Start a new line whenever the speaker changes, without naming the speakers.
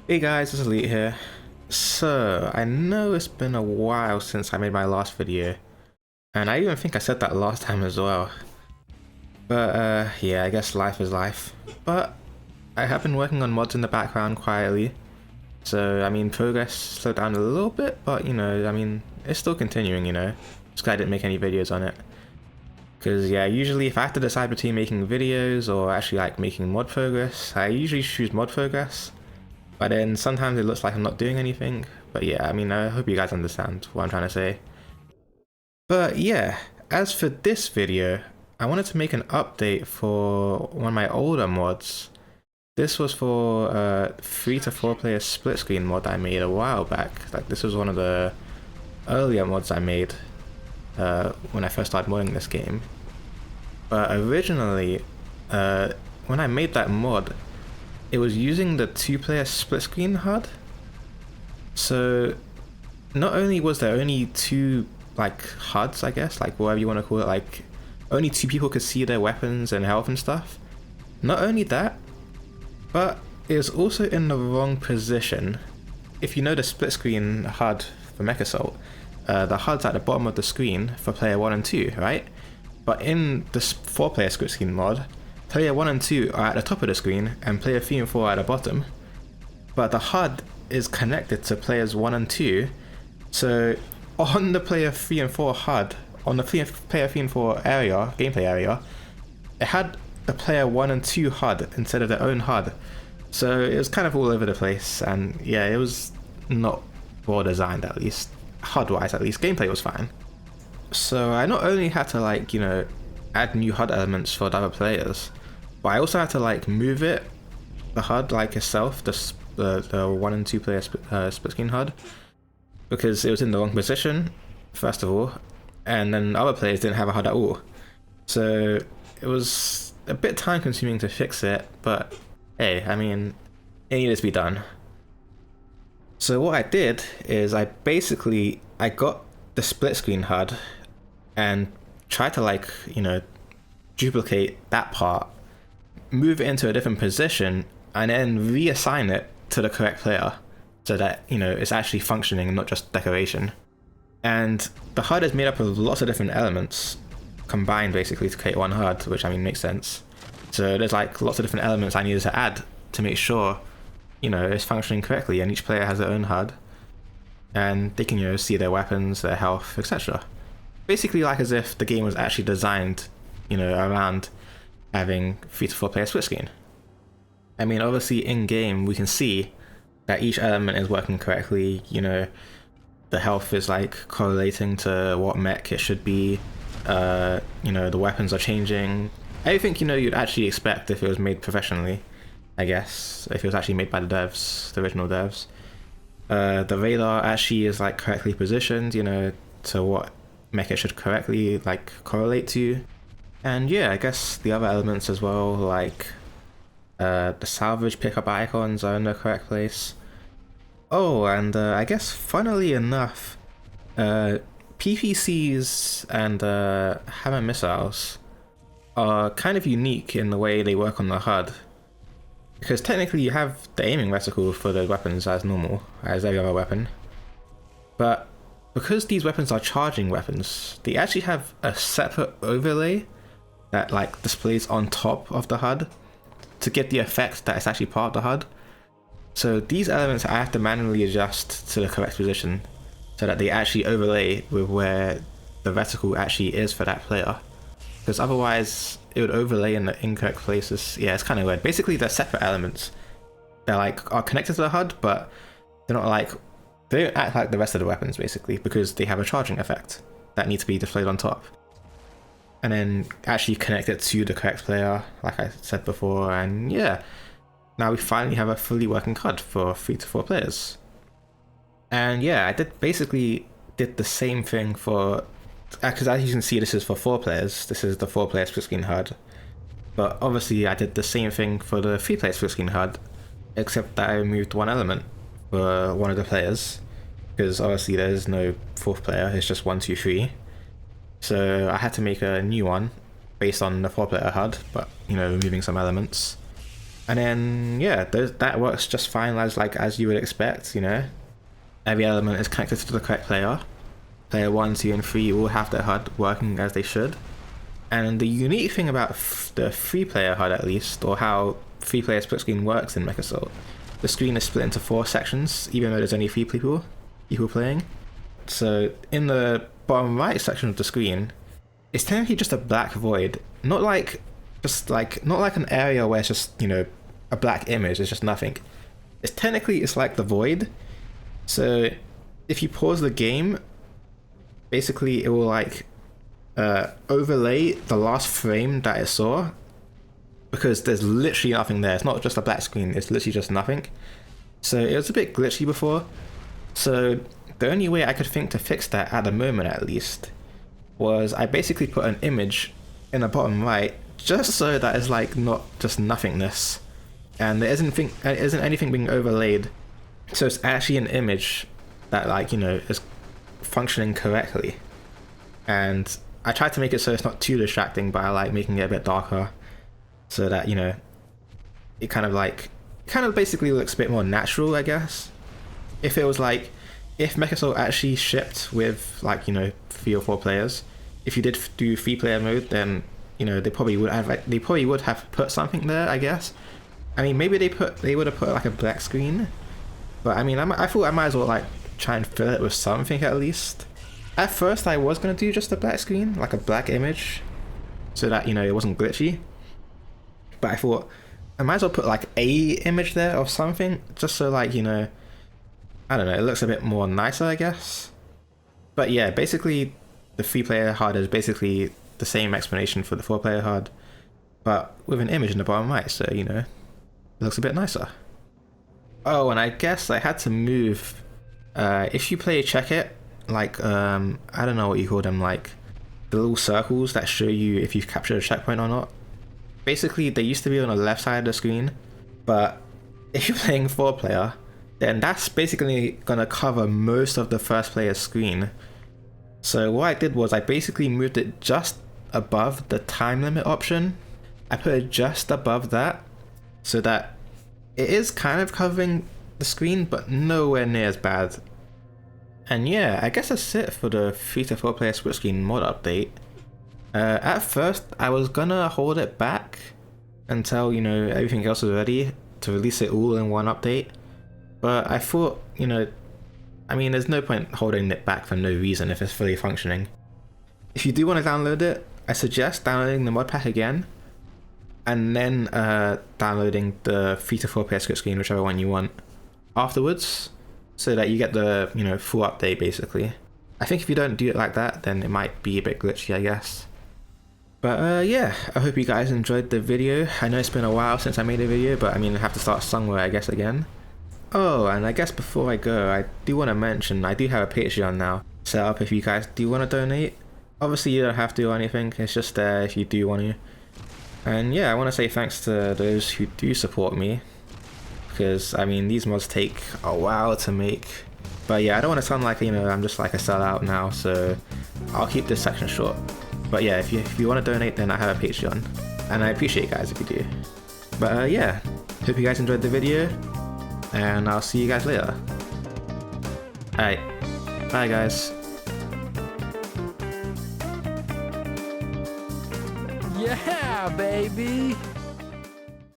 Hey guys, it's Elite here. So, I know it's been a while since I made my last video, and I even think I said that last time as well. But yeah, I guess life is life. But I have been working on mods in the background quietly, so I mean progress slowed down a little bit, but you know, I mean, it's still continuing, you know. Just glad I didn't make any videos on it. Because yeah, usually if I have to decide between making videos or actually like making mod progress, I usually choose mod progress. But then sometimes it looks like I'm not doing anything. But yeah, I mean, I hope you guys understand what I'm trying to say. But yeah, as for this video, I wanted to make an update for one of my older mods. This was for a 3 to 4 player split screen mod I made a while back. Like this was one of the earlier mods I made when I first started modding this game. But originally, when I made that mod, it was using the 2-player split screen HUD. So not only was there only two like HUDs, I guess, like whatever you want to call it, like only two people could see their weapons and health and stuff. Not only that, but it was also in the wrong position. If you know the split screen HUD for MechAssault, the HUD's at the bottom of the screen for player 1 and 2, right? But in the 4-player split screen mod, player 1 and 2 are at the top of the screen and player 3 and 4 are at the bottom. But the HUD is connected to players 1 and 2, so on the player 3 and 4 HUD, on the player 3 and 4 area, gameplay area, it had the player 1 and 2 HUD instead of their own HUD. So it was kind of all over the place, and yeah, it was not well designed, at least HUD-wise. At least gameplay was fine. So I not only had to like, you know, add new HUD elements for the other players, but I also had to like move it, the HUD like itself, the 1 and 2 player split screen HUD, because it was in the wrong position, first of all, and then other players didn't have a HUD at all. So it was a bit time consuming to fix it, but hey, I mean, it needed to be done. So what I did is I got the split screen HUD and tried to like, you know, duplicate that part, move it into a different position, and then reassign it to the correct player so that, you know, it's actually functioning and not just decoration. And the HUD is made up of lots of different elements combined basically to create one HUD, which I mean makes sense. So there's like lots of different elements I needed to add to make sure, you know, it's functioning correctly, and each player has their own HUD and they can, you know, see their weapons, their health, etc. Basically like as if the game was actually designed, you know, around having 3 to 4 player split screen. I mean, obviously in game we can see that each element is working correctly, you know, the health is like correlating to what mech it should be, you know, the weapons are changing. Everything, you know, you'd actually expect if it was made professionally, I guess, if it was actually made by the devs, the original devs. The radar actually is like correctly positioned, you know, to what mech it should correctly like correlate to. And yeah, I guess the other elements as well, like the salvage pickup icons are in the correct place. Oh, and I guess funnily enough, PPCs and hammer missiles are kind of unique in the way they work on the HUD. Because technically you have the aiming reticle for the weapons as normal, as every other weapon. But because these weapons are charging weapons, they actually have a separate overlay that like displays on top of the HUD to get the effect that it's actually part of the HUD. So these elements I have to manually adjust to the correct position so that they actually overlay with where the reticle actually is for that player. Because otherwise it would overlay in the incorrect places. Yeah, it's kind of weird. Basically they're separate elements. They're like are connected to the HUD, but they're not like, they don't act like the rest of the weapons basically, because they have a charging effect that needs to be displayed on top. And then actually connect it to the correct player, like I said before, and yeah, now we finally have a fully working HUD for 3 to 4 players. And yeah, I basically did the same thing for, because as you can see this is for 4 players, this is the 4-player split screen HUD, but obviously I did the same thing for the 3-player split screen HUD, except that I removed one element for one of the players, because obviously there's no 4th player, it's just 1, 2, 3. So I had to make a new one based on the 4-player HUD, but, you know, removing some elements. And then yeah, that works just fine as you would expect, you know. Every element is connected to the correct player. Player 1, 2, and 3 all have their HUD working as they should. And the unique thing about the 3-player HUD, at least, or how 3-player split screen works in MechAssault, the screen is split into 4 sections, even though there's only 3 people playing. So in the bottom right section of the screen, it's technically just a black void, not like an area where it's just, you know, a black image. It's just nothing. It's like the void. So if you pause the game, basically it will like overlay the last frame that it saw, because there's literally nothing there. It's not just a black screen, it's literally just nothing. So it was a bit glitchy before. So the only way I could think to fix that, at the moment at least, was I basically put an image in the bottom right, just so that it's like not just nothingness, and there isn't anything being overlaid. So it's actually an image that, like, you know, is functioning correctly. And I tried to make it so it's not too distracting by like making it a bit darker, so that, you know, it kind of basically looks a bit more natural, I guess. If it was like, if MechAssault actually shipped with, like, you know, 3 or 4 players, if you did do 3-player mode, then, you know, they probably would have put something there, I guess. I mean, maybe they would have put like a black screen, but I mean, I thought I might as well like try and fill it with something at least. At first I was gonna do just a black screen, like a black image, so that, you know, it wasn't glitchy. But I thought I might as well put like a image there or something, just so, like, you know, I don't know, it looks a bit more nicer, I guess. But yeah, basically the 3-player HUD is basically the same explanation for the 4-player HUD, but with an image in the bottom right, so, you know, it looks a bit nicer. Oh, and I guess I had to move, if you play check it, like, I don't know what you call them, like the little circles that show you if you've captured a checkpoint or not. Basically, they used to be on the left side of the screen, but if you're playing 4-player, then that's basically gonna cover most of the first player's screen. So what I did was I basically moved it just above the time limit option. I put it just above that, so that it is kind of covering the screen, but nowhere near as bad. And yeah, I guess that's it for the 3 to 4-player split screen mod update. At first, I was gonna hold it back until, you know, everything else was ready to release it all in one update. But I thought, you know, I mean, there's no point holding it back for no reason if it's fully functioning. If you do want to download it, I suggest downloading the mod pack again, and then downloading the 3 to 4-player split screen, whichever one you want, afterwards, so that you get the, you know, full update basically. I think if you don't do it like that, then it might be a bit glitchy, I guess. But yeah, I hope you guys enjoyed the video. I know it's been a while since I made a video, but I mean, I have to start somewhere, I guess, again. Oh, and I guess before I go, I do want to mention I do have a Patreon now set up if you guys do want to donate. Obviously you don't have to or anything, it's just there if you do want to. And yeah, I want to say thanks to those who do support me, because I mean, these mods take a while to make. But yeah, I don't want to sound like, you know, I'm just like a sellout now, so I'll keep this section short. But yeah, if you want to donate, then I have a Patreon, and I appreciate you guys if you do. But yeah, hope you guys enjoyed the video, and I'll see you guys later. Alright, bye guys.
Yeah, baby!